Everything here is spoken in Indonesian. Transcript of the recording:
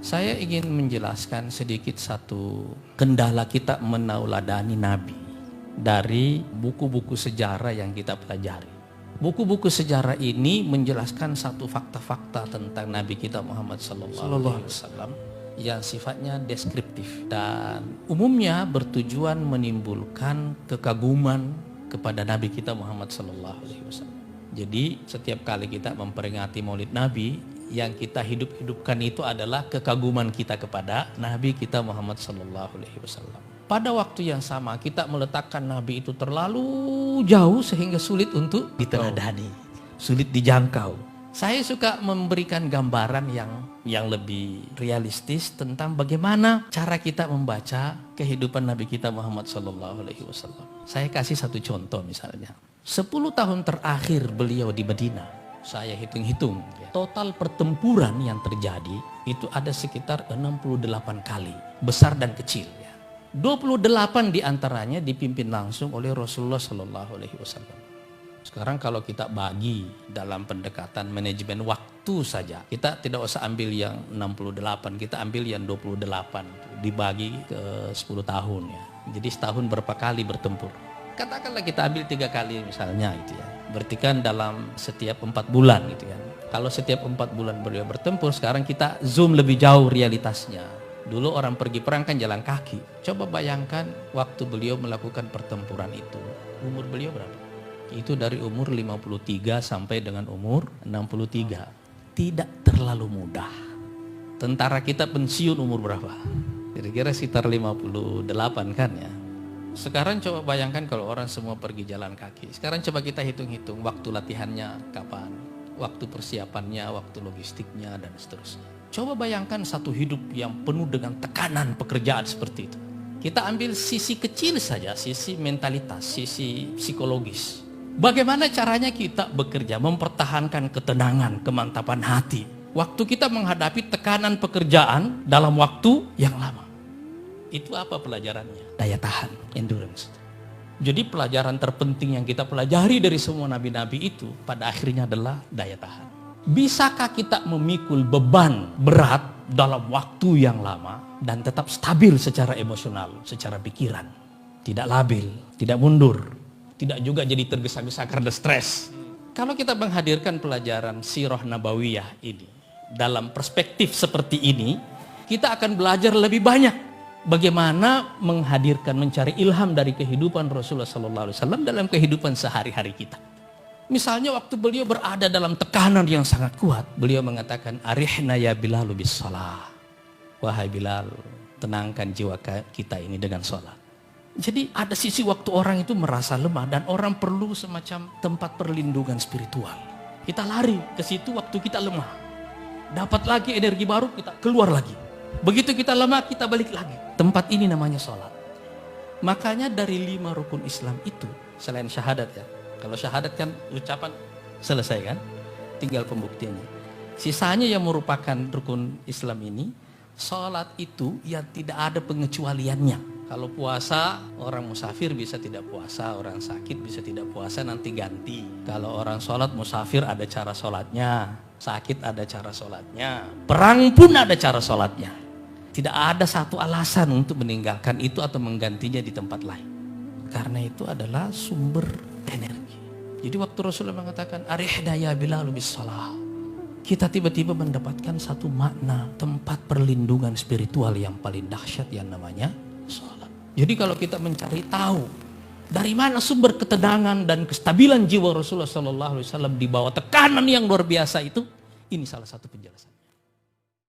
Saya ingin menjelaskan sedikit satu kendala kita menauladani Nabi dari buku-buku sejarah yang kita pelajari. Buku-buku sejarah ini menjelaskan satu fakta-fakta tentang Nabi kita Muhammad SAW yang sifatnya deskriptif dan umumnya bertujuan menimbulkan kekaguman kepada Nabi kita Muhammad SAW. Jadi setiap kali kita memperingati Maulid Nabi, yang kita hidupkan itu adalah kekaguman kita kepada Nabi kita Muhammad SAW. Pada waktu yang sama kita meletakkan Nabi itu terlalu jauh sehingga sulit untuk diteladani, sulit dijangkau. Saya suka memberikan gambaran yang lebih realistis tentang bagaimana cara kita membaca kehidupan Nabi kita Muhammad SAW. Saya kasih satu contoh misalnya. 10 tahun terakhir beliau di Madinah, saya hitung-hitung ya, total pertempuran yang terjadi itu ada sekitar 68 kali, besar dan kecil ya. 28 diantaranya dipimpin langsung oleh Rasulullah SAW. Sekarang kalau kita bagi dalam pendekatan manajemen waktu saja, kita tidak usah ambil yang 68, kita ambil yang 28 dibagi ke 10 tahun ya. Jadi setahun berapa kali bertempur? Katakanlah kita ambil 3 kali misalnya itu ya. Berarti kan dalam setiap 4 bulan gitu ya. Kalau setiap 4 bulan beliau bertempur, sekarang kita zoom lebih jauh realitasnya. Dulu orang pergi perang kan jalan kaki. Coba bayangkan waktu beliau melakukan pertempuran itu. Umur beliau berapa? Itu dari umur 53 sampai dengan umur 63. Tidak terlalu mudah. Tentara kita pensiun umur berapa? Kira-kira sekitar 58 kan ya. Sekarang coba bayangkan kalau orang semua pergi jalan kaki. Sekarang coba kita hitung-hitung waktu latihannya kapan, waktu persiapannya, waktu logistiknya dan seterusnya. Coba bayangkan satu hidup yang penuh dengan tekanan pekerjaan seperti itu. Kita ambil sisi kecil saja, sisi mentalitas, sisi psikologis. Bagaimana caranya kita bekerja, mempertahankan ketenangan, kemantapan hati. Waktu kita menghadapi tekanan pekerjaan dalam waktu yang lama. Itu apa pelajarannya? Daya tahan, endurance. Jadi pelajaran terpenting yang kita pelajari dari semua nabi-nabi itu pada akhirnya adalah daya tahan. Bisakah kita memikul beban berat dalam waktu yang lama dan tetap stabil secara emosional, secara pikiran? Tidak labil, tidak mundur, tidak juga jadi tergesa-gesa karena stres. Kalau kita menghadirkan pelajaran sirah nabawiyah ini dalam perspektif seperti ini, kita akan belajar lebih banyak bagaimana menghadirkan, mencari ilham dari kehidupan Rasulullah SAW dalam kehidupan sehari-hari kita. Misalnya waktu beliau berada dalam tekanan yang sangat kuat, beliau mengatakan, "Arihna ya Bilal bis shalah." Wahai Bilal, tenangkan jiwa kita ini dengan sholat. Jadi ada sisi waktu orang itu merasa lemah dan orang perlu semacam tempat perlindungan spiritual. Kita lari ke situ waktu kita lemah. Dapat lagi energi baru, kita keluar lagi. Begitu kita lemah, kita balik lagi. Tempat ini namanya sholat. Makanya dari 5 rukun Islam itu, selain syahadat ya. Kalau syahadat kan ucapan selesai kan, tinggal pembuktiannya. Sisanya yang merupakan rukun Islam ini, sholat itu yang tidak ada pengecualiannya. Kalau puasa, orang musafir bisa tidak puasa, orang sakit bisa tidak puasa, nanti ganti. Kalau orang sholat musafir ada cara sholatnya, sakit ada cara sholatnya, perang pun ada cara sholatnya. Tidak ada satu alasan untuk meninggalkan itu atau menggantinya di tempat lain. Karena itu adalah sumber energi. Jadi waktu Rasulullah mengatakan, "Arihna ya Bilal bis shalah." Kita tiba-tiba mendapatkan satu makna tempat perlindungan spiritual yang paling dahsyat yang namanya sholat. Jadi kalau kita mencari tahu dari mana sumber ketenangan dan kestabilan jiwa Rasulullah SAW di bawah tekanan yang luar biasa itu, ini salah satu penjelasan.